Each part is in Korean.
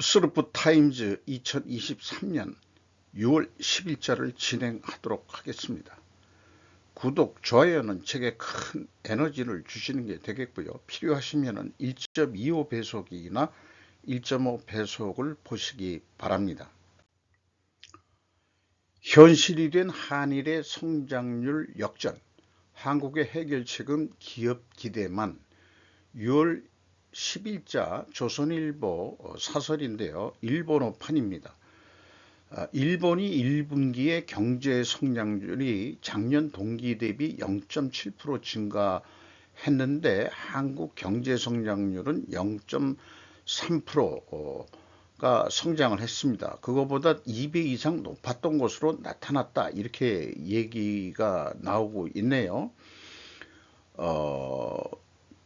스루프 타임즈 2023년 6월 10일자를 진행하도록 하겠습니다. 구독, 좋아요는 제게 큰 에너지를 주시는 게 되겠고요. 필요하시면 1.25 배속이나 1.5 배속을 보시기 바랍니다. 현실이 된 한일의 성장률 역전, 한국의 해결책은 기업 기대만. 6월 10일자 조선일보 사설인데요. 일본어판입니다. 일본이 1분기의 경제 성장률이 작년 동기 대비 0.7% 증가했는데 한국 경제 성장률은 0.3%가 성장을 했습니다. 그거보다 2배 이상 높았던 것으로 나타났다. 이렇게 얘기가 나오고 있네요.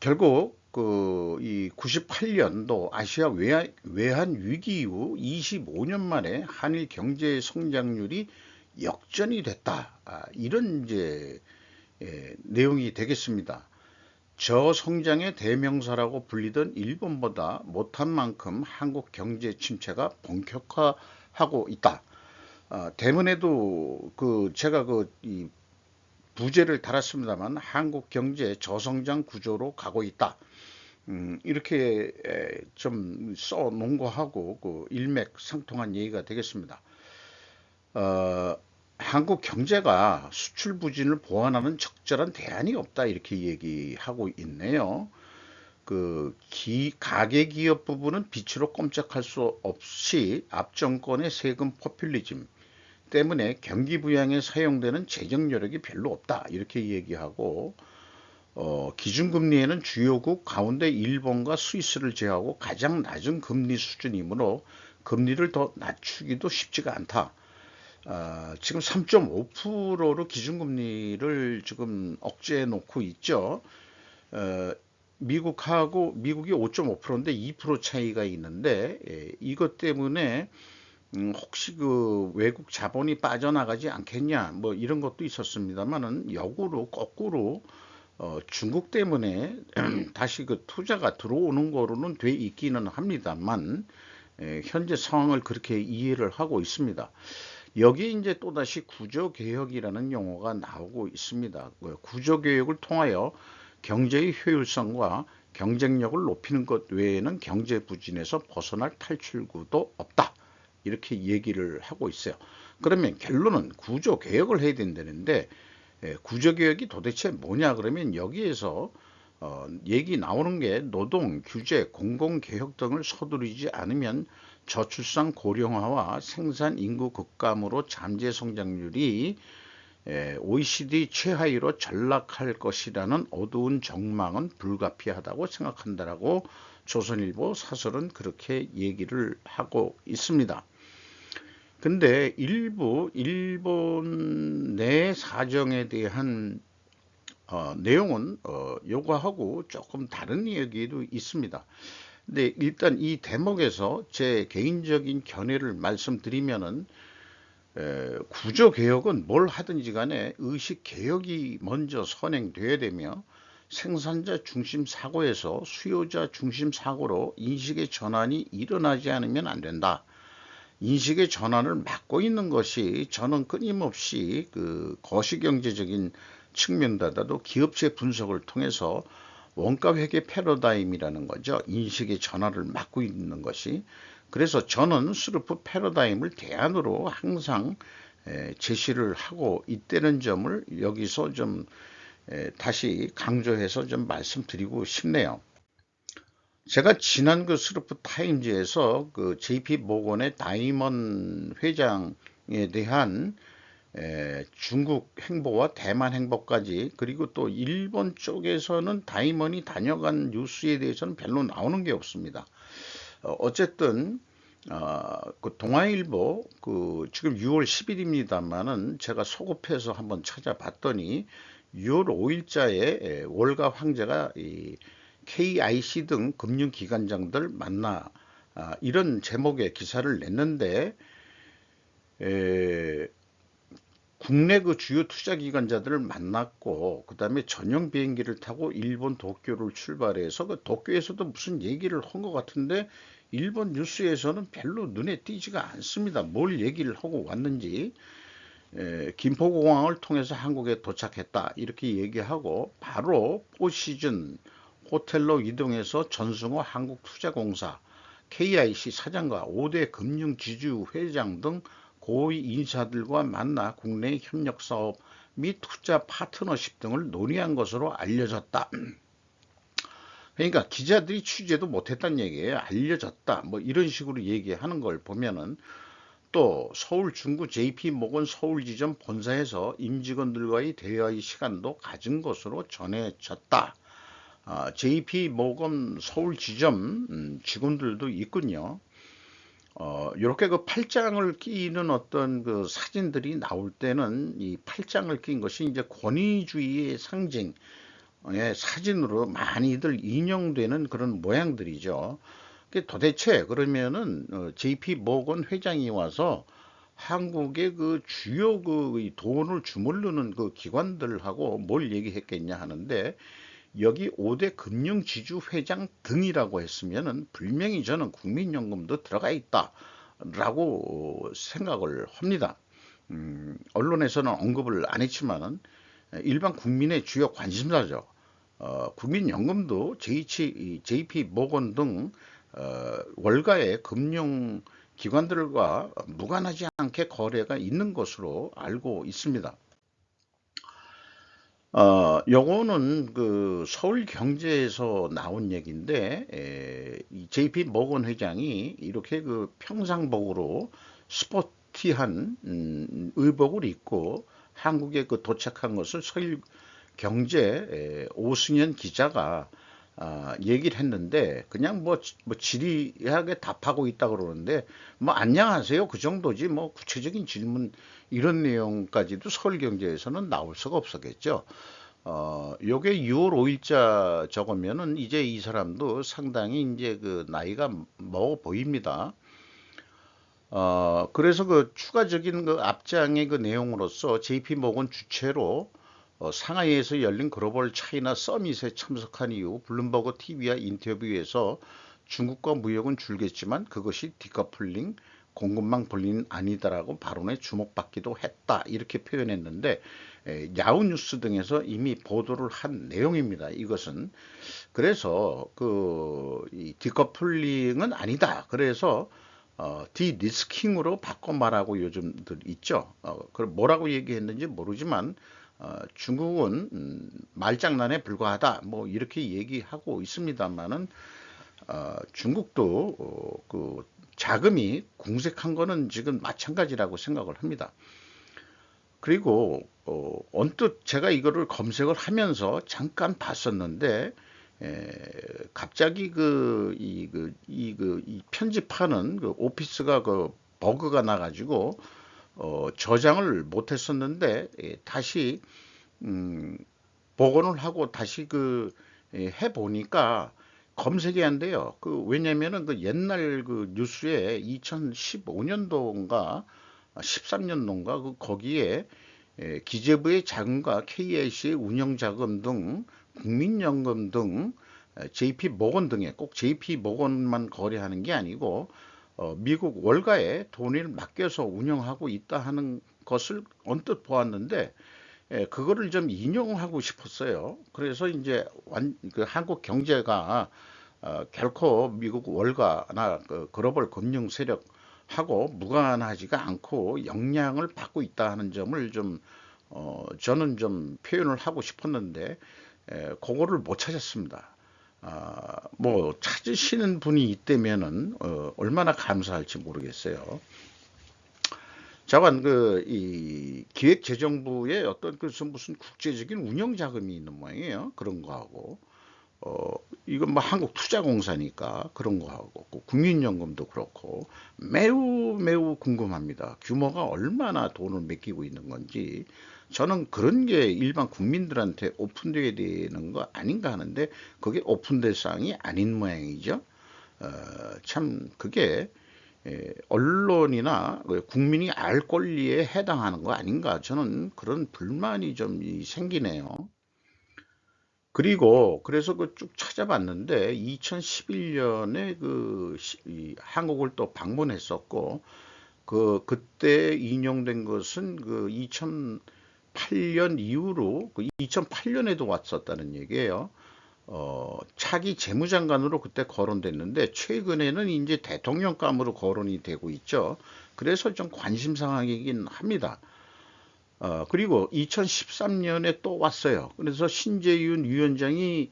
결국 이 98년도 아시아 외환 위기 이후 25년 만에 한일 경제 성장률이 역전이 됐다. 이런 이제 내용이 되겠습니다. 저성장의 대명사라고 불리던 일본보다 못한 만큼 한국 경제 침체가 본격화하고 있다. 대문에도 제가 이 부제를 달았습니다만 한국 경제 저성장 구조로 가고 있다. 이렇게 좀 써놓은 거하고 일맥상통한 얘기가 되겠습니다. 한국 경제가 수출 부진을 보완하는 적절한 대안이 없다 이렇게 얘기하고 있네요. 가계기업 부분은 빛으로 꼼짝할 수 없이 앞정권의 세금 포퓰리즘 때문에 경기 부양에 사용되는 재정 여력이 별로 없다 이렇게 얘기하고 기준금리에는 주요국 가운데 일본과 스위스를 제외하고 가장 낮은 금리 수준이므로 금리를 더 낮추기도 쉽지가 않다. 지금 3.5%로 기준금리를 지금 억제해 놓고 있죠. 미국이 5.5%인데 2% 차이가 있는데 이것 때문에 혹시 외국 자본이 빠져나가지 않겠냐 뭐 이런 것도 있었습니다만은 역으로 거꾸로 중국 때문에 다시 투자가 들어오는 거로는 돼 있기는 합니다만 현재 상황을 그렇게 이해를 하고 있습니다. 여기에 이제 또다시 구조개혁이라는 용어가 나오고 있습니다. 구조개혁을 통하여 경제의 효율성과 경쟁력을 높이는 것 외에는 경제 부진에서 벗어날 탈출구도 없다. 이렇게 얘기를 하고 있어요. 그러면 결론은 구조개혁을 해야 된다는데 구조개혁이 도대체 뭐냐 그러면 여기에서 얘기 나오는 게 노동, 규제, 공공개혁 등을 서두르지 않으면 저출산 고령화와 생산 인구 급감으로 잠재 성장률이 OECD 최하위로 전락할 것이라는 어두운 전망은 불가피하다고 생각한다라고 조선일보 사설은 그렇게 얘기를 하고 있습니다. 근데 일본 내 사정에 대한 내용은 요거하고 조금 다른 얘기도 있습니다. 근데 일단 이 대목에서 제 개인적인 견해를 말씀드리면은 구조개혁은 뭘 하든지 간에 의식개혁이 먼저 선행돼야 되며 생산자 중심 사고에서 수요자 중심 사고로 인식의 전환이 일어나지 않으면 안 된다. 인식의 전환을 막고 있는 것이 저는 끊임없이 거시경제적인 측면보다도 기업체 분석을 통해서 원가회계 패러다임이라는 거죠. 인식의 전환을 막고 있는 것이. 그래서 저는 스루프 패러다임을 대안으로 항상 제시를 하고 있다는 점을 여기서 좀 다시 강조해서 좀 말씀드리고 싶네요. 제가 지난 스루프 타임즈에서 JP 모건의 다이먼 회장에 대한 중국 행보와 대만 행보까지 그리고 또 일본 쪽에서는 다이먼이 다녀간 뉴스에 대해서는 별로 나오는 게 없습니다. 어쨌든 동아일보 지금 6월 10일입니다만은 제가 소급해서 한번 찾아봤더니 6월 5일자에 월가 황제가 KIC 등 금융기관장들 만나 이런 제목의 기사를 냈는데 국내 주요 투자기관자들을 만났고 그 다음에 전용 비행기를 타고 일본 도쿄를 출발해서 도쿄에서도 무슨 얘기를 한 것 같은데 일본 뉴스에서는 별로 눈에 띄지가 않습니다. 뭘 얘기를 하고 왔는지. 김포공항을 통해서 한국에 도착했다 이렇게 얘기하고 바로 포시즌 호텔로 이동해서 전승호 한국투자공사 KIC 사장과 5대 금융지주 회장 등 고위 인사들과 만나 국내 협력 사업 및 투자 파트너십 등을 논의한 것으로 알려졌다. 그러니까 기자들이 취재도 못했다는 얘기예요. 알려졌다. 뭐 이런 식으로 얘기하는 걸 보면은 또 서울 중구 JP모건 서울지점 본사에서 임직원들과의 대화의 시간도 가진 것으로 전해졌다. JP모건 서울지점 직원들도 있군요. 이렇게 그 팔짱을 끼는 어떤 그 사진들이 나올 때는 이 팔짱을 낀 것이 이제 권위주의의 상징의 사진으로 많이들 인용되는 그런 모양들이죠. 도대체 그러면은 JP 모건 회장이 와서 한국의 그 주요 그 돈을 주물르는 그 기관들하고 뭘 얘기했겠냐 하는데 여기 5대 금융지주 회장 등이라고 했으면은 분명히 저는 국민연금도 들어가 있다라고 생각을 합니다. 언론에서는 언급을 안 했지만은 일반 국민의 주요 관심사죠. 국민연금도 JP 모건 등 월가의 금융기관들과 무관하지 않게 거래가 있는 것으로 알고 있습니다. 요거는 그 서울경제에서 나온 얘기인데, 이 JP 모건 회장이 이렇게 그 평상복으로 스포티한 의복을 입고 한국에 그 도착한 것을 서울경제 오승현 기자가 얘기를 했는데 그냥 뭐 지리하게 답하고 있다 그러는데 뭐 안녕하세요 그 정도지 뭐 구체적인 질문 이런 내용까지도 서울경제에서는 나올 수가 없었겠죠. 요게 6월 5일자 적으면은 이제 이 사람도 상당히 이제 그 나이가 먹어 보입니다. 그래서 그 추가적인 그 앞장의 그 내용으로서 JP모건 주최로 상하이에서 열린 글로벌 차이나 서밋에 참석한 이후 블룸버그 TV와 인터뷰에서 중국과 무역은 줄겠지만 그것이 디커플링, 공급망 분리는 아니다라고 발언에 주목받기도 했다. 이렇게 표현했는데 야후뉴스 등에서 이미 보도를 한 내용입니다. 이것은 그래서 이 디커플링은 아니다. 그래서 디리스킹으로 바꿔 말하고 요즘들 있죠. 그럼 뭐라고 얘기했는지 모르지만 중국은 말장난에 불과하다. 뭐 이렇게 얘기하고 있습니다만은 중국도 그 자금이 궁색한 거는 지금 마찬가지라고 생각을 합니다. 그리고 언뜻 제가 이거를 검색을 하면서 잠깐 봤었는데 갑자기 이 편집하는 그 오피스가 그 버그가 나가지고 저장을 못했었는데 다시 복원을 하고 다시 해보니까 검색이 안 돼요. 왜냐면은 그 옛날 그 뉴스에 2015년도인가 13년도인가 거기에 기재부의 자금과 KIC의 운영 자금 등 국민연금 등 JP 모건 등에 꼭 JP 모건만 거래하는 게 아니고 미국 월가에 돈을 맡겨서 운영하고 있다 하는 것을 언뜻 보았는데 그거를 좀 인용하고 싶었어요. 그래서 이제 그 한국 경제가 결코 미국 월가나 그 글로벌 금융 세력하고 무관하지가 않고 영향을 받고 있다 하는 점을 좀 저는 좀 표현을 하고 싶었는데 그거를 못 찾았습니다. 뭐 찾으시는 분이 있다면은 얼마나 감사할지 모르겠어요. 자관 이 기획재정부의 어떤 무슨 국제적인 운영 자금이 있는 모양이에요. 그런 거하고 이건 뭐 한국투자공사니까 그런 거하고 국민연금도 그렇고 매우 매우 궁금합니다. 규모가 얼마나 돈을 맡기고 있는 건지 저는 그런 게 일반 국민들한테 오픈되어야 되는 거 아닌가 하는데 그게 오픈될 사항이 아닌 모양이죠. 참 그게 언론이나 국민이 알 권리에 해당하는 거 아닌가 저는 그런 불만이 좀 생기네요. 그리고 그래서 그 쭉 찾아봤는데 2011년에 이 한국을 또 방문했었고 그때 인용된 것은 그 2008년 이후로 그 2008년에도 왔었다는 얘기예요. 차기 재무장관으로 그때 거론됐는데 최근에는 이제 대통령감으로 거론이 되고 있죠. 그래서 좀 관심사항이긴 합니다. 그리고 2013년에 또 왔어요. 그래서 신재윤 위원장이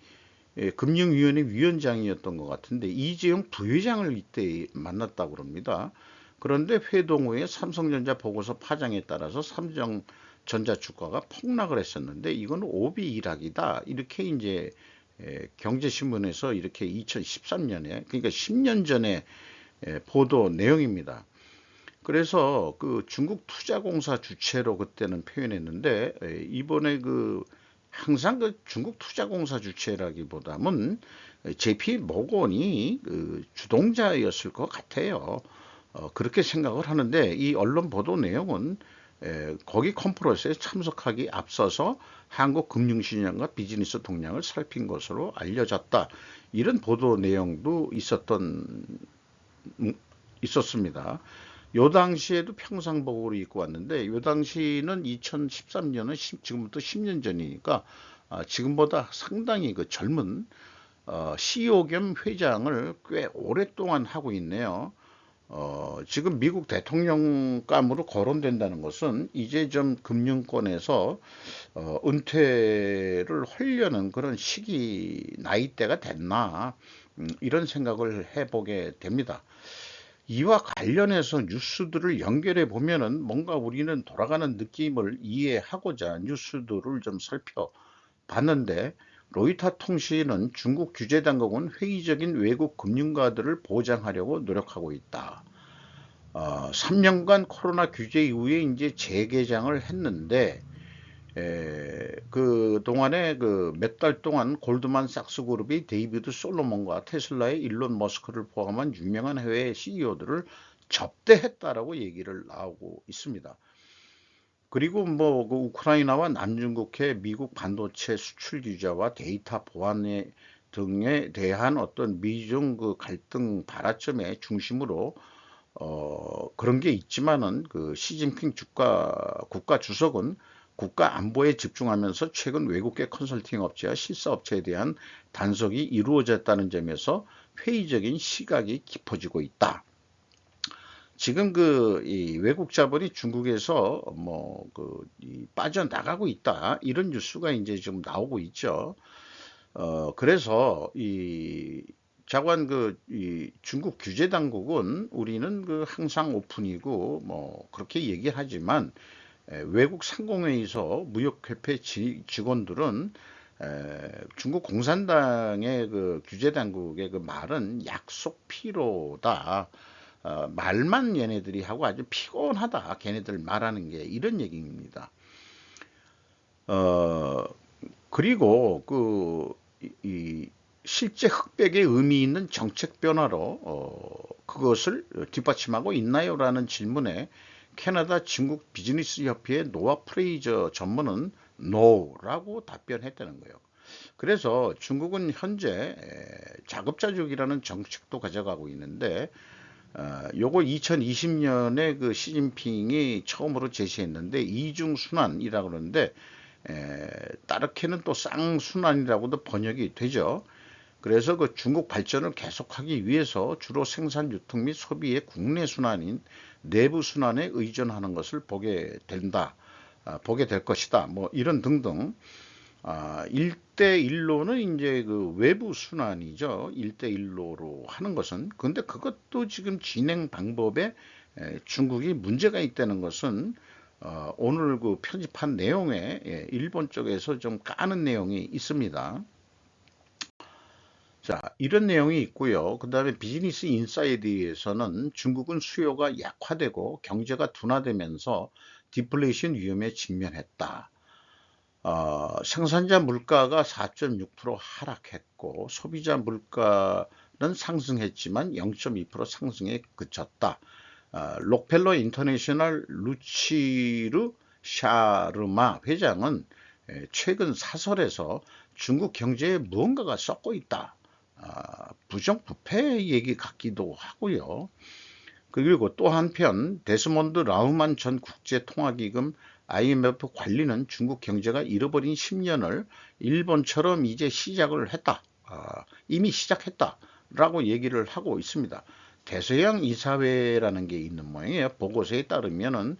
금융위원회 위원장이었던 것 같은데 이재용 부회장을 이때 만났다고 그럽니다. 그런데 회동 후에 삼성전자 보고서 파장에 따라서 삼성전자 주가가 폭락을 했었는데 이건 오비일학이다. 이렇게 이제 경제신문에서 이렇게 2013년에 그러니까 10년 전에 보도 내용입니다. 그래서 그 중국 투자공사 주체로 그때는 표현했는데 이번에 항상 그 중국 투자공사 주체라기보다는 JP 모건이 그 주동자였을 것 같아요. 그렇게 생각을 하는데 이 언론 보도 내용은 거기 컨퍼런스에 참석하기 앞서서 한국 금융시장과 비즈니스 동향을 살핀 것으로 알려졌다. 이런 보도 내용도 있었습니다. 요 당시에도 평상복으로 입고 왔는데 요 당시는 2013년은 지금부터 10년 전이니까 지금보다 상당히 그 젊은 CEO 겸 회장을 꽤 오랫동안 하고 있네요. 지금 미국 대통령감으로 거론된다는 것은 이제 좀 금융권에서 은퇴를 하려는 그런 시기 나이대가 됐나 이런 생각을 해보게 됩니다. 이와 관련해서 뉴스들을 연결해 보면은 뭔가 우리는 돌아가는 느낌을 이해하고자 뉴스들을 좀 살펴봤는데 로이터 통신은 중국 규제 당국은 회의적인 외국 금융가들을 보장하려고 노력하고 있다. 3년간 코로나 규제 이후에 이제 재개장을 했는데 그 동안에 그 몇 달 동안 골드만삭스 그룹이 데이비드 솔로몬과 테슬라의 일론 머스크를 포함한 유명한 해외 CEO들을 접대했다라고 얘기를 나오고 있습니다. 그리고 뭐 그 우크라이나와 남중국해 미국 반도체 수출 규제와 데이터 보안 등에 대한 어떤 미중 그 갈등 발화점의 중심으로 그런 게 있지만은 그 시진핑 국가 주석은 국가 안보에 집중하면서 최근 외국계 컨설팅 업체와 실사 업체에 대한 단속이 이루어졌다는 점에서 회의적인 시각이 깊어지고 있다. 지금 이 외국 자본이 중국에서 빠져나가고 있다. 이런 뉴스가 이제 좀 나오고 있죠. 그래서 이 자관 이 중국 규제 당국은 우리는 항상 오픈이고 뭐 그렇게 얘기하지만 외국 상공회의소 무역협회 직원들은 중국 공산당의 그 규제 당국의 그 말은 약속 피로다. 말만 얘네들이 하고 아주 피곤하다. 걔네들 말하는 게 이런 얘기입니다. 그리고 이 실제 흑백의 의미 있는 정책 변화로 그것을 뒷받침하고 있나요?라는 질문에 캐나다 중국 비즈니스 협회의 노아 프레이저 전문은 NO라고 답변했다는 거예요. 그래서 중국은 현재 자급자족이라는 정책도 가져가고 있는데 요거 2020년에 그 시진핑이 처음으로 제시했는데 이중순환이라고 그러는데 따르게는 또 쌍순환이라고도 번역이 되죠. 그래서 그 중국 발전을 계속하기 위해서 주로 생산, 유통 및 소비의 국내 순환인 내부 순환에 의존하는 것을 보게 될 것이다. 뭐 이런 등등. 1대1로는 이제 그 외부 순환이죠. 1대1로로 하는 것은. 근데 그것도 지금 진행 방법에 중국이 문제가 있다는 것은 오늘 그 편집한 내용에 일본 쪽에서 좀 까는 내용이 있습니다. 자, 이런 내용이 있고요. 그 다음에 비즈니스 인사이드에서는 중국은 수요가 약화되고 경제가 둔화되면서 디플레이션 위험에 직면했다. 생산자 물가가 4.6% 하락했고 소비자 물가는 상승했지만 0.2% 상승에 그쳤다. 록펠러 인터내셔널 루치르 샤르마 회장은 최근 사설에서 중국 경제에 무언가가 썩고 있다. 부정부패 얘기 같기도 하고요. 그리고 또 한편 데스몬드 라우만 전 국제통화기금 IMF 관리는 중국 경제가 잃어버린 10년을 일본처럼 이제 시작을 했다. 이미 시작했다라고 얘기를 하고 있습니다. 대서양 이사회라는 게 있는 모양이에요. 보고서에 따르면은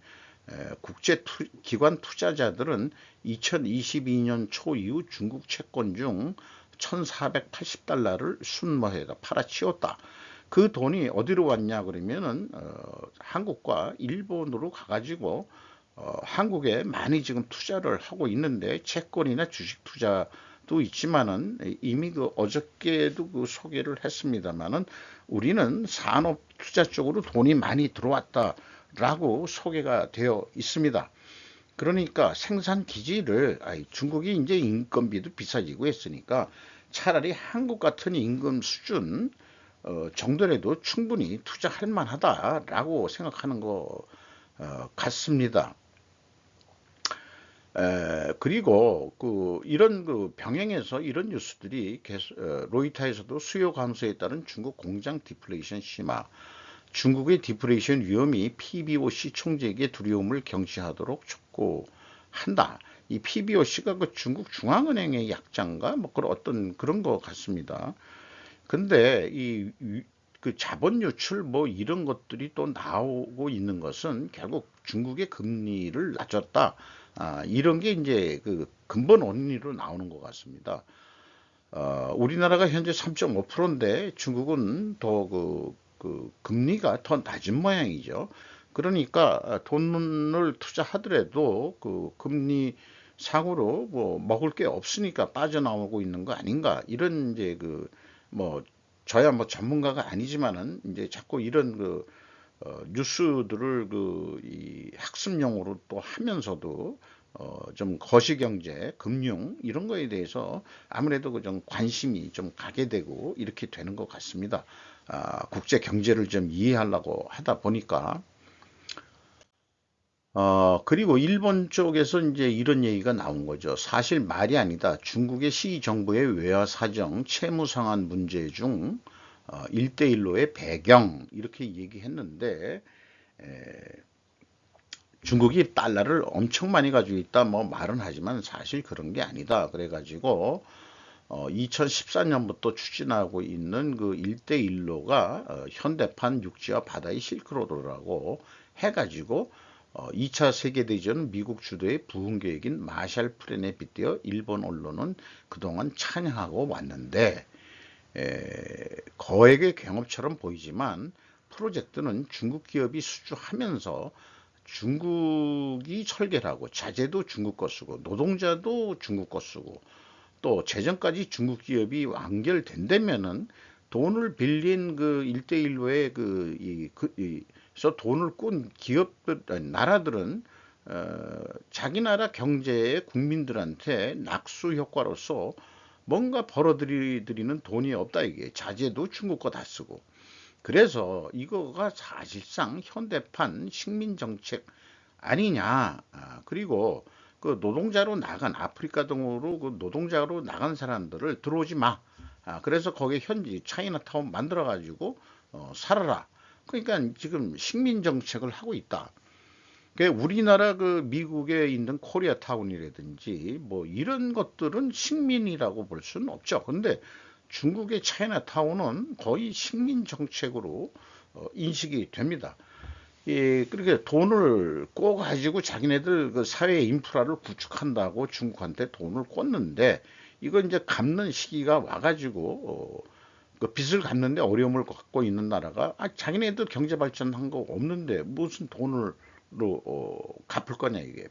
국제기관 투자자들은 2022년 초 이후 중국 채권 중 1,480달러를 순모해다 팔아치웠다. 그 돈이 어디로 왔냐 그러면은 한국과 일본으로 가가지고 한국에 많이 지금 투자를 하고 있는데 채권이나 주식 투자도 있지만은 이미 그 어저께도 그 소개를 했습니다만은 우리는 산업 투자 쪽으로 돈이 많이 들어왔다라고 소개가 되어 있습니다. 그러니까 생산 기지를 중국이 이제 인건비도 비싸지고 했으니까 차라리 한국 같은 임금 수준 정도라도 충분히 투자할 만하다라고 생각하는 것 같습니다. 그리고 이런 병행해서 이런 뉴스들이 계속, 로이터에서도 수요 감소에 따른 중국 공장 디플레이션 심화, 중국의 디플레이션 위험이 PBOC 총재에게 두려움을 경시하도록 촉구한다. 이 PBOC가 그 중국 중앙은행의 약자인가 뭐 그런 어떤 그런 것 같습니다. 근데 그 자본 유출 뭐 이런 것들이 또 나오고 있는 것은 결국 중국의 금리를 낮췄다. 이런 게 이제 그 근본 원인으로 나오는 것 같습니다. 우리나라가 현재 3.5%인데 중국은 더 금리가 더 낮은 모양이죠. 그러니까 돈을 투자하더라도 그 금리 상으로 뭐 먹을 게 없으니까 빠져나오고 있는 거 아닌가 이런 이제 뭐 저야 뭐 전문가가 아니지만은 이제 자꾸 이런 뉴스들을 이 학습용으로 또 하면서도 좀 거시경제, 금융 이런 거에 대해서 아무래도 그 좀 관심이 좀 가게 되고 이렇게 되는 것 같습니다. 국제 경제를 좀 이해하려고 하다 보니까 그리고 일본 쪽에서 이제 이런 얘기가 나온 거죠. 사실 말이 아니다. 중국의 시 정부의 외화 사정, 채무 상환 문제 중 1대1로의 배경 이렇게 얘기했는데 중국이 달러를 엄청 많이 가지고 있다 뭐 말은 하지만 사실 그런 게 아니다. 그래가지고 2014년부터 추진하고 있는 그 1대1로가 현대판 육지와 바다의 실크로드라고 해가지고 2차 세계대전 미국 주도의 부흥 계획인 마샬 플랜에 빗대어 일본 언론은 그동안 찬양하고 왔는데 거액의 경업처럼 보이지만 프로젝트는 중국 기업이 수주하면서 중국이 설계를 하고 자재도 중국 거 쓰고 노동자도 중국 거 쓰고 또 재정까지 중국 기업이 완결된다면은 돈을 빌린 그 1대1로의 서 돈을 꾼 기업들, 나라들은 자기 나라 경제의 국민들한테 낙수 효과로서 뭔가 벌어들이는 돈이 없다 이게 자재도 중국 거 다 쓰고 그래서 이거가 사실상 현대판 식민 정책 아니냐. 그리고 그 노동자로 나간 아프리카 등으로 그 노동자로 나간 사람들을 들어오지 마. 그래서 거기에 현지 차이나타운 만들어 가지고 살아라. 그러니까 지금 식민 정책을 하고 있다. 우리나라 그 미국에 있는 코리아타운이라든지 뭐 이런 것들은 식민이라고 볼 수는 없죠. 근데 중국의 차이나타운은 거의 식민 정책으로 인식이 됩니다. 그렇게 돈을 꿔 가지고 자기네들 그 사회 인프라를 구축한다고 중국한테 돈을 꿨는데 이거 이제 갚는 시기가 와가지고 그 빚을 갚는데 어려움을 갖고 있는 나라가 자기네들 경제 발전한 거 없는데 무슨 돈으로 갚을 거냐 이게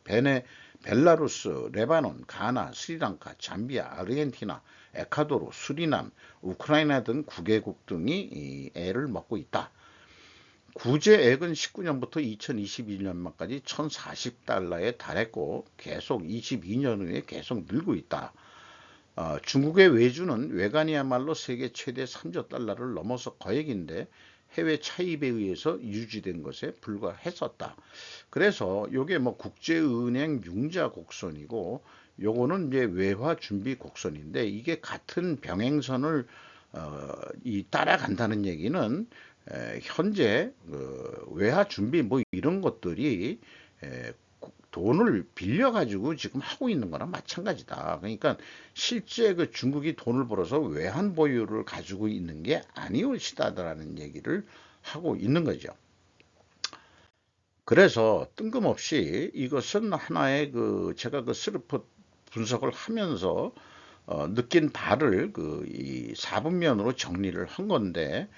벨라루스, 레바논, 가나, 스리랑카, 잠비아, 아르헨티나, 에콰도르, 수리남, 우크라이나 등 9개국 등이 애를 먹고 있다. 구제액은 19년부터 2021년 말까지 1,040달러에 달했고 계속 22년 후에 계속 늘고 있다. 중국의 외주는 외관이야말로 세계 최대 3조 달러를 넘어서 거액인데 해외 차입에 의해서 유지된 것에 불과했었다. 그래서 이게 뭐 국제은행 융자 곡선이고 요거는 이제 외화 준비 곡선인데 이게 같은 병행선을 따라간다는 얘기는 현재 외화 준비 뭐 이런 것들이 돈을 빌려 가지고 지금 하고 있는 거랑 마찬가지다. 그러니까 실제 그 중국이 돈을 벌어서 외환 보유를 가지고 있는 게 아니오시다라는 얘기를 하고 있는 거죠. 그래서 뜬금없이 이것은 하나의 제가 스르프 분석을 하면서 느낀 바를 이 4분면으로 정리를 한 건데,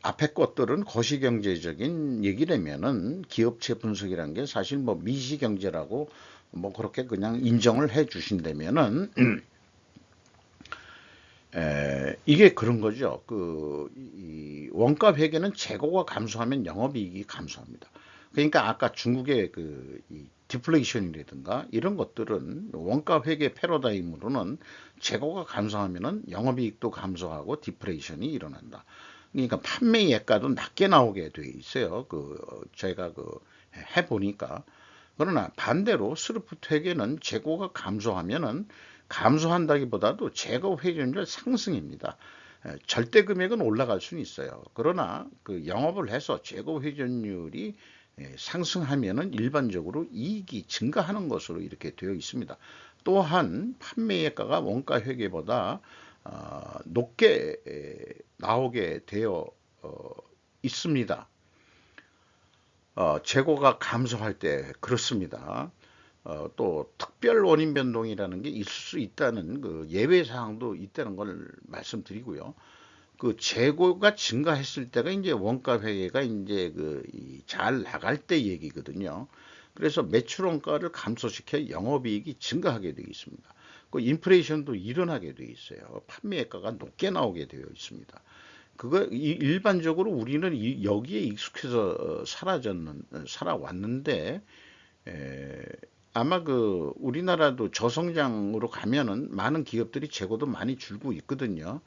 앞에 것들은 거시경제적인 얘기라면은 기업체 분석이란 게 사실 뭐 미시경제라고 뭐 그렇게 그냥 인정을 해 주신다면은 이게 그런 거죠. 이 원가 회계는 재고가 감소하면 영업이익이 감소합니다. 그러니까 아까 중국의 이 디플레이션이라든가 이런 것들은 원가 회계 패러다임으로는 재고가 감소하면은 영업이익도 감소하고 디플레이션이 일어난다. 그러니까 판매예가도 낮게 나오게 돼 있어요. 제가 해보니까. 그러나 반대로 스루프트 회계는 재고가 감소하면은 감소한다기보다도 재고 회전율 상승입니다. 절대 금액은 올라갈 수는 있어요. 그러나 영업을 해서 재고 회전율이 상승하면은 일반적으로 이익이 증가하는 것으로 이렇게 되어 있습니다. 또한 판매예가가 원가 회계보다 높게 나오게 되어 있습니다. 재고가 감소할 때 그렇습니다. 또 특별 원인 변동이라는 게 있을 수 있다는 예외 사항도 있다는 걸 말씀드리고요. 재고가 증가했을 때가 이제 원가 회계가 이제 잘 나갈 때 얘기거든요. 그래서 매출 원가를 감소시켜 영업이익이 증가하게 되어 있습니다. 인플레이션도 일어나게 되어 있어요. 판매가가 높게 나오게 되어 있습니다. 일반적으로 우리는 여기에 익숙해서 살아왔는데, 아마 우리나라도 저성장으로 가면은 많은 기업들이 재고도 많이 줄고 있거든요.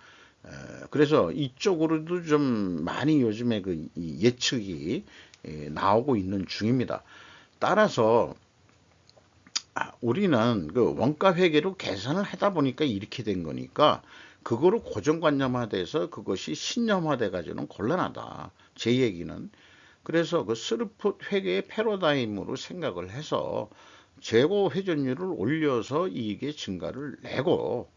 그래서 이쪽으로도 좀 많이 요즘에 이 예측이 나오고 있는 중입니다. 따라서 우리는 원가 회계로 계산을 하다 보니까 이렇게 된 거니까 그거를 고정관념화돼서 그것이 신념화돼 가지고는 곤란하다. 제 얘기는. 그래서 스루프 회계의 패러다임으로 생각을 해서 재고 회전율을 올려서 이익의 증가를 내고,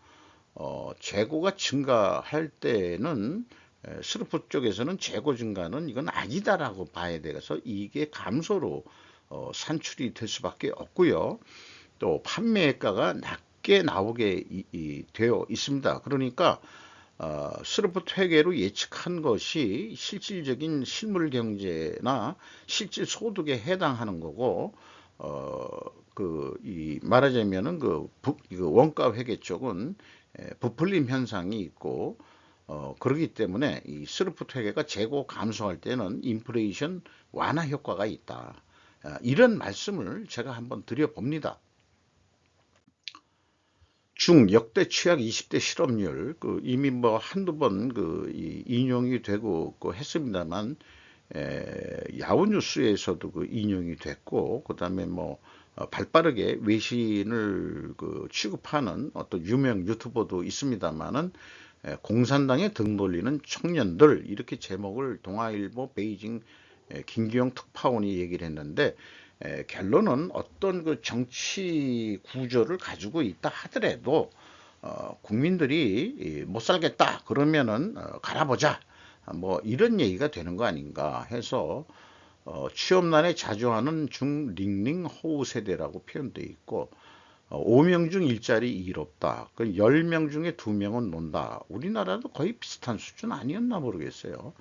재고가 증가할 때는 스루프 쪽에서는 재고 증가는 이건 아니다라고 봐야 돼서 이익의 감소로 산출이 될 수밖에 없고요. 또 판매가가 낮게 나오게 되어 있습니다. 그러니까 스루프 회계로 예측한 것이 실질적인 실물 경제나 실질 소득에 해당하는 거고, 말하자면은 원가 회계 쪽은 부풀림 현상이 있고, 그렇기 때문에 이 스루프 회계가 재고 감소할 때는 인플레이션 완화 효과가 있다. 이런 말씀을 제가 한번 드려봅니다. 역대 최악 20대 실업률 이미 뭐 한두 번 인용이 되고 했습니다만, 야후 뉴스에서도 인용이 됐고, 그다음에 뭐 발빠르게 외신을 취급하는 어떤 유명 유튜버도 있습니다만은, 공산당에 등 돌리는 청년들 이렇게 제목을 동아일보 베이징 김기용 특파원이 얘기를 했는데, 결론은 어떤 정치 구조를 가지고 있다 하더라도 국민들이 못 살겠다 그러면은 갈아보자, 뭐 이런 얘기가 되는 거 아닌가 해서 취업난에 자주하는 중링링 호우 세대라고 표현되어 있고, 5명 중 일자리 일 없다. 10명 중에 2명은 논다. 우리나라도 거의 비슷한 수준 아니었나 모르겠어요.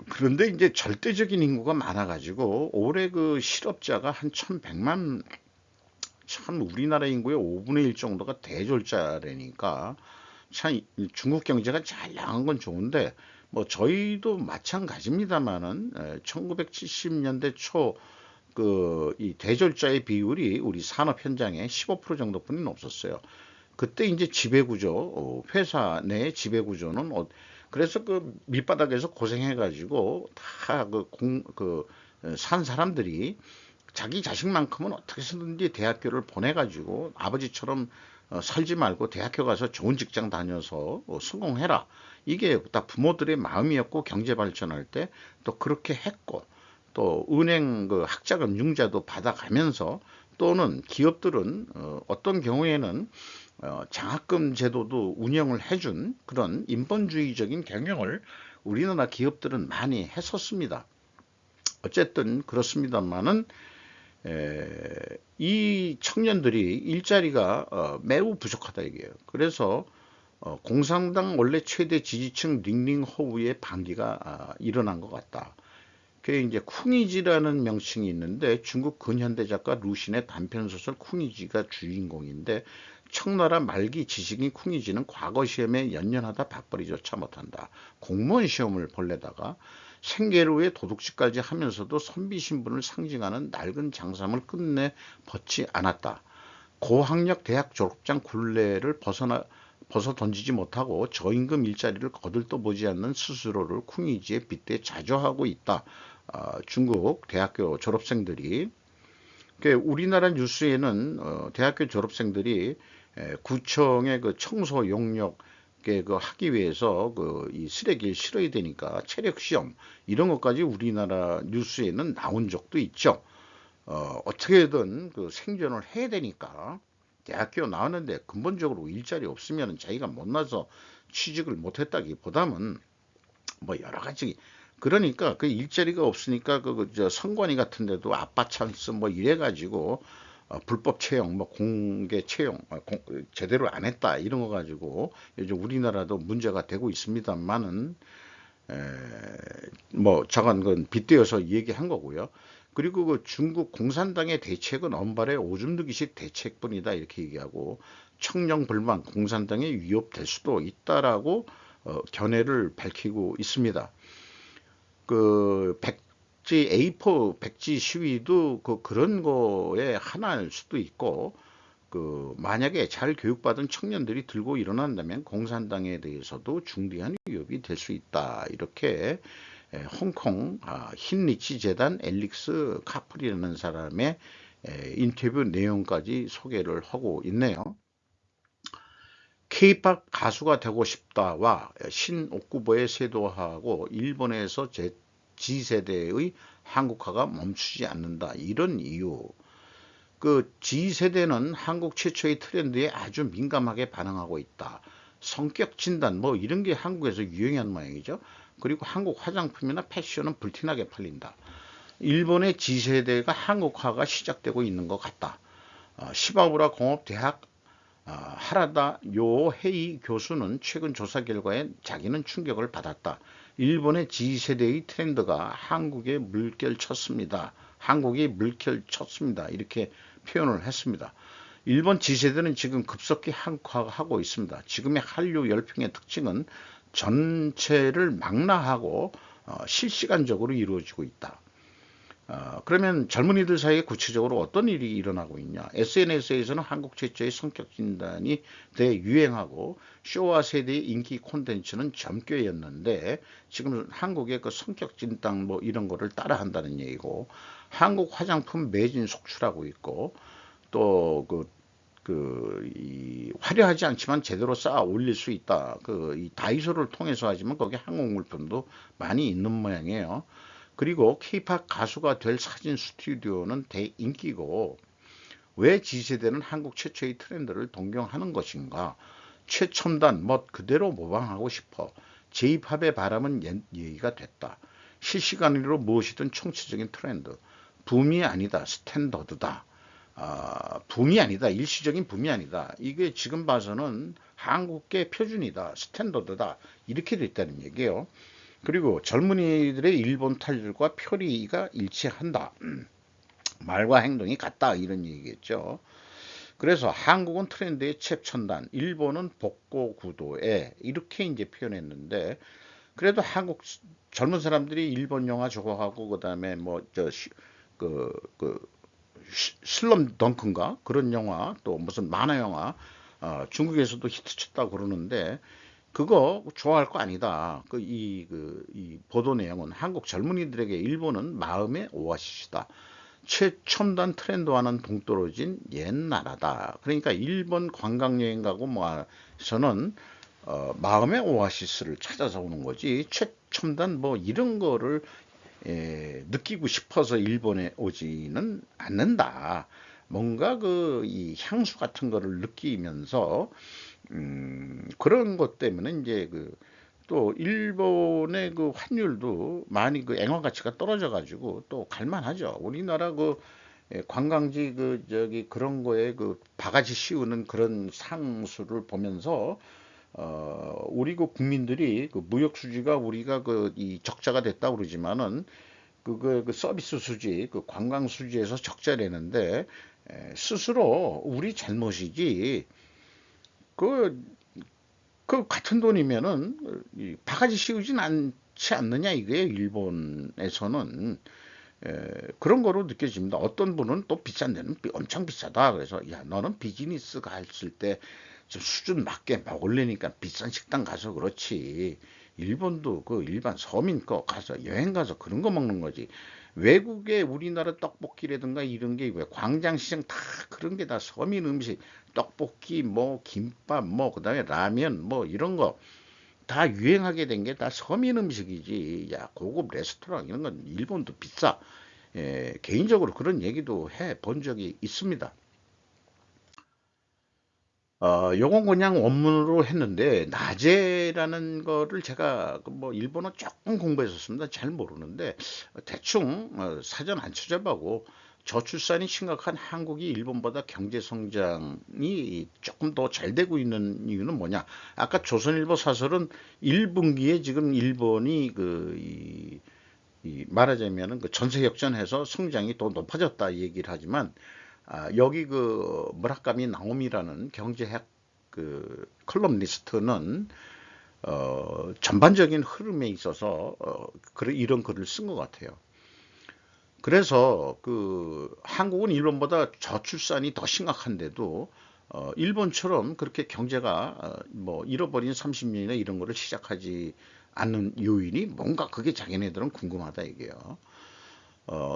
그런데 이제 절대적인 인구가 많아가지고 올해 실업자가 한 1100만, 참 우리나라 인구의 5분의 1 정도가 대졸자라니까 참 중국 경제가 잘 나간 건 좋은데, 뭐 저희도 마찬가지입니다만은 1970년대 초 이 대졸자의 비율이 우리 산업 현장에 15% 정도뿐이 없었어요. 그때 이제 지배구조, 회사 내 지배구조는 그래서 밑바닥에서 고생해가지고 다 산 사람들이 자기 자식만큼은 어떻게 해서든지 대학교를 보내가지고 아버지처럼 살지 말고 대학교 가서 좋은 직장 다녀서 성공해라. 이게 딱 부모들의 마음이었고, 경제 발전할 때 또 그렇게 했고, 또 은행 그 학자금 융자도 받아가면서, 또는 기업들은 어떤 경우에는 장학금 제도도 운영을 해준 그런 인본주의적인 경영을 우리나라 기업들은 많이 했었습니다. 어쨌든 그렇습니다만은 이 청년들이 일자리가 매우 부족하다 이게요. 그래서 공산당 원래 최대 지지층 링링호우의 반기가 일어난 것 같다. 그게 이제 쿵이지라는 명칭이 있는데, 중국 근현대 작가 루신의 단편소설 쿵이지가 주인공인데, 청나라 말기 지식인 쿵이지는 과거 시험에 연연하다 밥벌이조차 못한다. 공무원 시험을 볼래다가 생계로의 도둑질까지 하면서도 선비 신분을 상징하는 낡은 장삼을 끝내 벗지 않았다. 고학력 대학 졸업장 굴레를 벗어 던지지 못하고 저임금 일자리를 거들떠보지 않는 스스로를 쿵이지에 빗대 자조하고 있다. 중국 대학교 졸업생들이. 우리나라 뉴스에는 대학교 졸업생들이 구청의 그 청소 용역 그 하기 위해서 이 쓰레기를 실어야 되니까 체력 시험 이런 것까지 우리나라 뉴스에는 나온 적도 있죠. 어떻게든 그 생존을 해야 되니까 대학교 나왔는데 근본적으로 일자리 없으면 자기가 못나서 취직을 못했다기보다는 뭐 여러 가지, 그러니까 그 일자리가 없으니까 저 선관위 같은 데도 아빠 찬스 뭐 이래 가지고 불법 채용, 뭐 공개 채용 제대로 안 했다 이런 거 가지고 요즘 우리나라도 문제가 되고 있습니다만은, 뭐 저건 건 빗대어서 얘기한 거고요. 그리고 그 중국 공산당의 대책은 언발의 오줌 누기식 대책뿐이다 이렇게 얘기하고, 청령 불만 공산당에 위협될 수도 있다라고 견해를 밝히고 있습니다. 그 백지 A4 백지 시위도 그런 거에 하나일 수도 있고, 만약에 잘 교육받은 청년들이 들고 일어난다면 공산당에 대해서도 중대한 위협이 될 수 있다. 이렇게 홍콩 흰리치 재단 앨릭스 카플이라는 사람의 인터뷰 내용까지 소개를 하고 있네요. K-팝 가수가 되고 싶다와 신옥구보의 세도하고 일본에서 G세대의 한국화가 멈추지 않는다. 이런 이유. 그 G세대는 한국 최초의 트렌드에 아주 민감하게 반응하고 있다. 성격 진단 뭐 이런 게 한국에서 유행한 모양이죠. 그리고 한국 화장품이나 패션은 불티나게 팔린다. 일본의 G세대가 한국화가 시작되고 있는 것 같다. 시바무라 공업대학 하라다 요헤이 교수는 최근 조사 결과에 자기는 충격을 받았다. 일본의 G세대의 트렌드가 한국에 물결쳤습니다. 한국이 물결쳤습니다. 이렇게 표현을 했습니다. 일본 G세대는 지금 급속히 한국화하고 있습니다. 지금의 한류 열풍의 특징은 전체를 망라하고 실시간적으로 이루어지고 있다. 그러면 젊은이들 사이에 구체적으로 어떤 일이 일어나고 있냐? SNS에서는 한국 최초의 성격 진단이 대유행하고, 쇼와 세대의 인기 콘텐츠는 점괘였는데 지금 한국의 그 성격 진단 뭐 이런 거를 따라한다는 얘기고, 한국 화장품 매진 속출하고 있고, 또 이 화려하지 않지만 제대로 쌓아 올릴 수 있다. 이 다이소를 통해서 하지만 거기 한국 물품도 많이 있는 모양이에요. 그리고 K-팝 가수가 될 사진 스튜디오는 대인기고, 왜 G세대는 한국 최초의 트렌드를 동경하는 것인가? 최첨단 멋 그대로 모방하고 싶어. J-팝의 바람은 얘기가 됐다. 실시간으로 무엇이든 총체적인 트렌드. 붐이 아니다. 스탠더드다. 붐이 아니다. 일시적인 붐이 아니다. 이게 지금 봐서는 한국계 표준이다. 스탠더드다. 이렇게 됐다는 얘기예요. 그리고 젊은이들의 일본 탈과 표리가 일치한다. 말과 행동이 같다. 이런 얘기겠죠. 그래서 한국은 트렌드의 최첨단, 일본은 복고 구도에 이렇게 이제 표현했는데, 그래도 한국 젊은 사람들이 일본 영화 좋아하고, 그다음에 슬럼 덩크인가 그런 영화, 또 무슨 만화 영화 중국에서도 히트쳤다고 그러는데, 그거 좋아할 거 아니다. 이 보도 내용은 한국 젊은이들에게 일본은 마음의 오아시스다. 최첨단 트렌드와는 동떨어진 옛나라다. 그러니까 일본 관광여행 가고 뭐서는 마음의 오아시스를 찾아서 오는 거지, 최첨단 뭐 이런 거를 느끼고 싶어서 일본에 오지는 않는다. 뭔가 그 이 향수 같은 거를 느끼면서 그런 것 때문에 이제 또 일본의 그 환율도 많이 그 엔화 가치가 떨어져 가지고 또 갈만하죠. 우리나라 관광지 저기 그런 거에 그 바가지 씌우는 그런 상수를 보면서 우리 그 국민들이 그 무역 수지가 우리가 그 이 적자가 됐다 그러지만은 그 서비스 수지, 그 관광 수지에서 적자라는데 스스로 우리 잘못이지. 그, 그 같은 돈이면은 바가지 씌우진 않지 않느냐 이거예요. 일본에서는 그런 거로 느껴집니다. 어떤 분은 또 비싼 데는 엄청 비싸다. 그래서 야 너는 비즈니스가 했을 때 좀 수준 맞게 먹으려니까 비싼 식당 가서 그렇지. 일본도 그 일반 서민 거 가서 여행 가서 그런 거 먹는 거지. 외국에 우리나라 떡볶이라든가 이런 게 왜 광장시장 다 그런 게 다 서민 음식, 떡볶이 뭐 김밥 뭐 그다음에 라면 뭐 이런 거 다 유행하게 된 게 다 서민 음식이지. 야 고급 레스토랑 이런 건 일본도 비싸. 개인적으로 그런 얘기도 해 본 적이 있습니다. 요건 그냥 원문으로 했는데 낮에라는 거를 제가 그뭐 일본어 조금 공부했었습니다. 잘 모르는데 대충 사전 안 찾아보고 저출산이 심각한 한국이 일본보다 경제 성장이 조금 더 잘 되고 있는 이유는 뭐냐? 아까 조선일보 사설은 1분기에 지금 일본이 이 말하자면은 그 전세 역전해서 성장이 더 높아졌다 얘기를 하지만 여기 그 무라카미 나오미라는 경제학 그 컬럼니스트는 전반적인 흐름에 있어서 이런 글을 쓴 것 같아요. 그래서 그 한국은 일본보다 저출산이 더 심각한데도 일본처럼 그렇게 경제가 뭐 잃어버린 30년이나 이런 거를 시작하지 않는 요인이 뭔가 그게 자기네들은 궁금하다 이게요.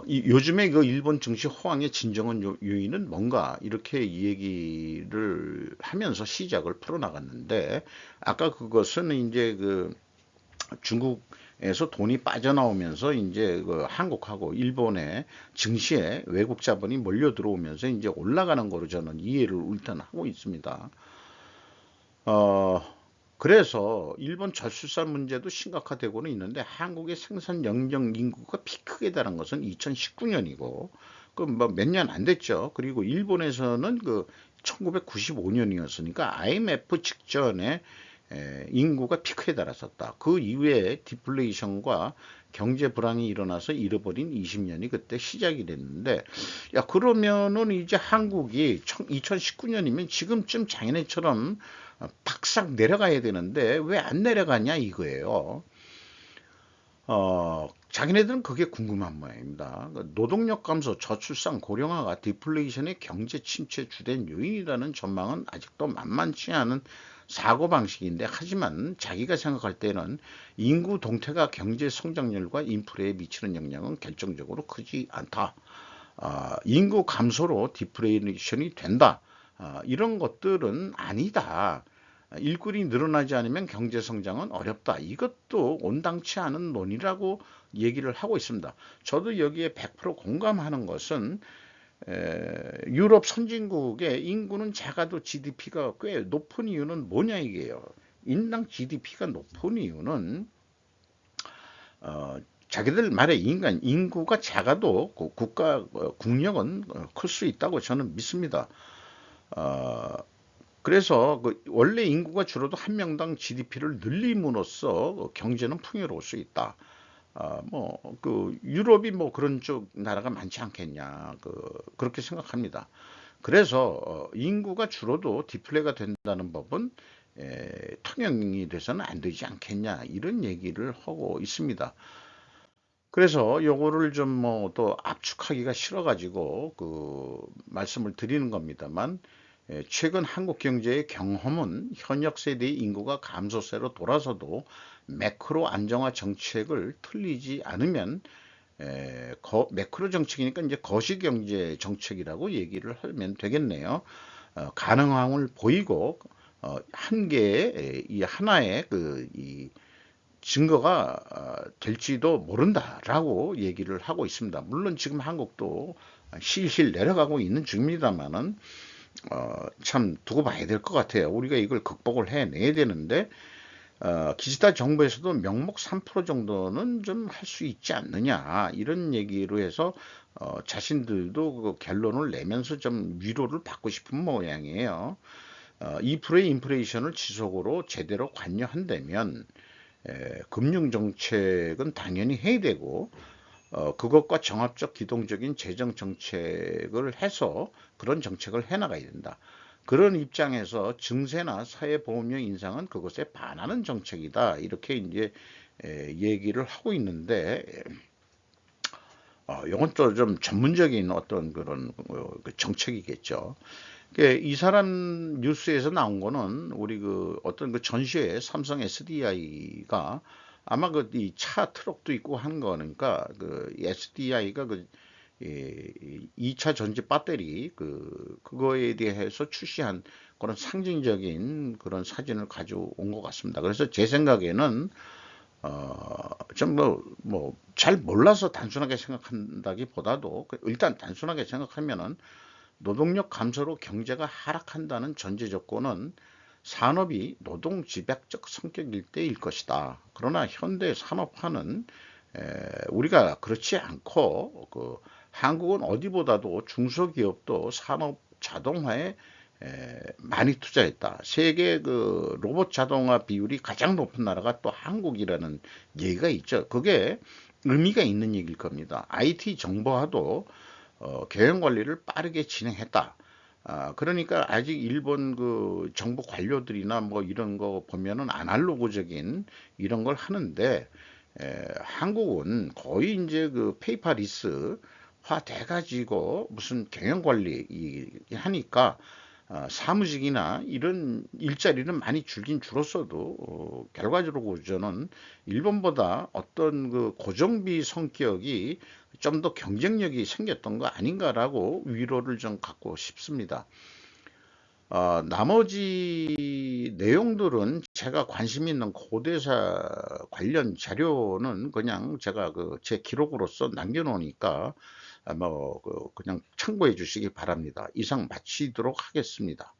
요즘에 그 일본 증시 호황의 진정한 요인은 뭔가 이렇게 얘기를 하면서 시작을 풀어나갔는데 아까 그것은 이제 그 중국에서 돈이 빠져나오면서 이제 그 한국하고 일본의 증시에 외국 자본이 몰려 들어오면서 이제 올라가는 거로 저는 이해를 일단 하고 있습니다. 어, 그래서 일본 저출산 문제도 심각화되고는 있는데 한국의 생산 영역 인구가 피크에 달한 것은 2019년이고 그 뭐 몇 년 안 됐죠. 그리고 일본에서는 그 1995년이었으니까 IMF 직전에 인구가 피크에 달았었다. 그 이후에 디플레이션과 경제 불황이 일어나서 잃어버린 20년이 그때 시작이 됐는데 야 그러면은 이제 한국이 2019년이면 지금쯤 자기네처럼 팍싹 내려가야 되는데 왜 안 내려가냐 이거예요. 자기네들은 그게 궁금한 모양입니다. 노동력 감소, 저출산, 고령화가 디플레이션의 경제 침체 주된 요인이라는 전망은 아직도 만만치 않은 사고방식인데 하지만 자기가 생각할 때는 인구 동태가 경제 성장률과 인플레에 미치는 영향은 결정적으로 크지 않다. 인구 감소로 디플레이션이 된다. 이런 것들은 아니다. 일꾼이 늘어나지 않으면 경제 성장은 어렵다. 이것도 온당치 않은 논의라고 얘기를 하고 있습니다. 저도 여기에 100% 공감하는 것은 유럽 선진국의 인구는 작아도 GDP가 꽤 높은 이유는 뭐냐 이게요. 인당 GDP가 높은 이유는 자기들 말에 인구가 작아도 국가 국력은 클 수 있다고 저는 믿습니다. 어, 그래서 원래 인구가 줄어도 한 명당 GDP를 늘림으로써 경제는 풍요로울 수 있다. 뭐그 유럽이 뭐 그런 쪽 나라가 많지 않겠냐 그렇게 생각합니다. 그래서 인구가 줄어도 디플레가 된다는 법은 통용이 돼서는 안 되지 않겠냐 이런 얘기를 하고 있습니다. 그래서 요거를 좀 뭐 또 압축하기가 싫어가지고 말씀을 드리는 겁니다만 최근 한국 경제의 경험은 현역 세대의 인구가 감소세로 돌아서도 매크로 안정화 정책을 틀리지 않으면 매크로 정책이니까 이제 거시경제 정책이라고 얘기를 하면 되겠네요. 가능함을 보이고 한 개의 이 하나의 이 증거가 될지도 모른다라고 얘기를 하고 있습니다. 물론 지금 한국도 실실 내려가고 있는 중입니다만은 참 두고 봐야 될 것 같아요. 우리가 이걸 극복을 해내야 되는데 기시다 정부에서도 명목 3% 정도는 좀 할 수 있지 않느냐 이런 얘기로 해서 자신들도 그 결론을 내면서 좀 위로를 받고 싶은 모양이에요. 2%의 인플레이션을 지속으로 제대로 관여한다면 금융정책은 당연히 해야 되고 그것과 정합적 기동적인 재정 정책을 해서 그런 정책을 해나가야 된다. 그런 입장에서 증세나 사회보험료 인상은 그것에 반하는 정책이다. 이렇게 이제 얘기를 하고 있는데 이건 또 좀 전문적인 어떤 그런 그 정책이겠죠. 이 사람 뉴스에서 나온 거는 우리 그 어떤 그 전시회 삼성 SDI가 아마 그 이 차 트럭도 있고 한 거니까 그 SDI가 그 2차 전지 배터리 그거에 대해서 출시한 그런 상징적인 그런 사진을 가져온 것 같습니다. 그래서 제 생각에는 좀 잘 몰라서 단순하게 생각한다기보다도 일단 단순하게 생각하면은 노동력 감소로 경제가 하락한다는 전제 조건은 산업이 노동 집약적 성격일 때일 것이다. 그러나 현대 산업화는 우리가 그렇지 않고 한국은 어디보다도 중소기업도 산업 자동화에 많이 투자했다. 세계 그 로봇 자동화 비율이 가장 높은 나라가 또 한국이라는 얘기가 있죠. 그게 의미가 있는 얘기일 겁니다. IT 정보화도 경영 관리를 빠르게 진행했다. 그러니까 아직 일본 그 정부 관료들이나 뭐 이런 거 보면은 아날로그적인 이런 걸 하는데 한국은 거의 이제 그 페이퍼리스화 돼가지고 무슨 경영 관리 하니까 사무직이나 이런 일자리는 많이 줄긴 줄었어도 결과적으로 저는 일본보다 어떤 그 고정비 성격이 좀 더 경쟁력이 생겼던 거 아닌가라고 위로를 좀 갖고 싶습니다. 나머지 내용들은 제가 관심 있는 고대사 관련 자료는 그냥 제가 그 제 기록으로서 남겨놓으니까 그냥 참고해 주시기 바랍니다. 이상 마치도록 하겠습니다.